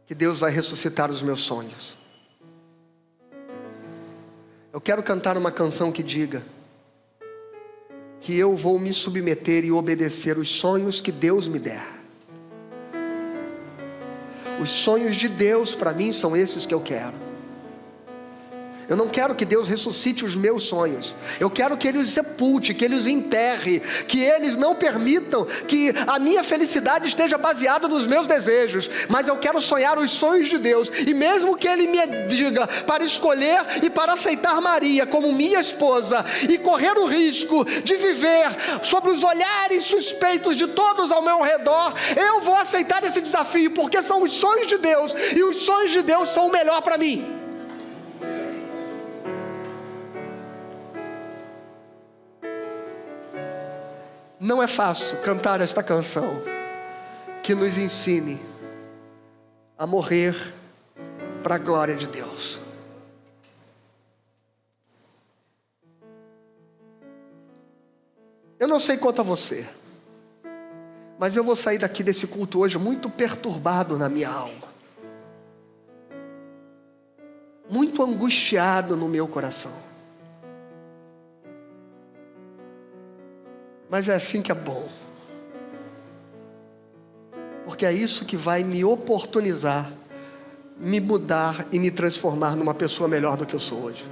que Deus vai ressuscitar os meus sonhos. Eu quero cantar uma canção que diga que eu vou me submeter e obedecer os sonhos que Deus me der. Os sonhos de Deus para mim são esses que eu quero. Eu não quero que Deus ressuscite os meus sonhos. Eu quero que Ele os sepulte, que Ele os enterre, que eles não permitam que a minha felicidade esteja baseada nos meus desejos. Mas eu quero sonhar os sonhos de Deus. E mesmo que Ele me diga para escolher e para aceitar Maria como minha esposa e correr o risco de viver sob os olhares suspeitos de todos ao meu redor, eu vou aceitar esse desafio, porque são os sonhos de Deus, e os sonhos de Deus são o melhor para mim. Não é fácil cantar esta canção que nos ensine a morrer para a glória de Deus. Eu não sei quanto a você, mas eu vou sair daqui desse culto hoje muito perturbado na minha alma, muito angustiado no meu coração. Mas é assim que é bom, porque é isso que vai me oportunizar, me mudar e me transformar numa pessoa melhor do que eu sou hoje.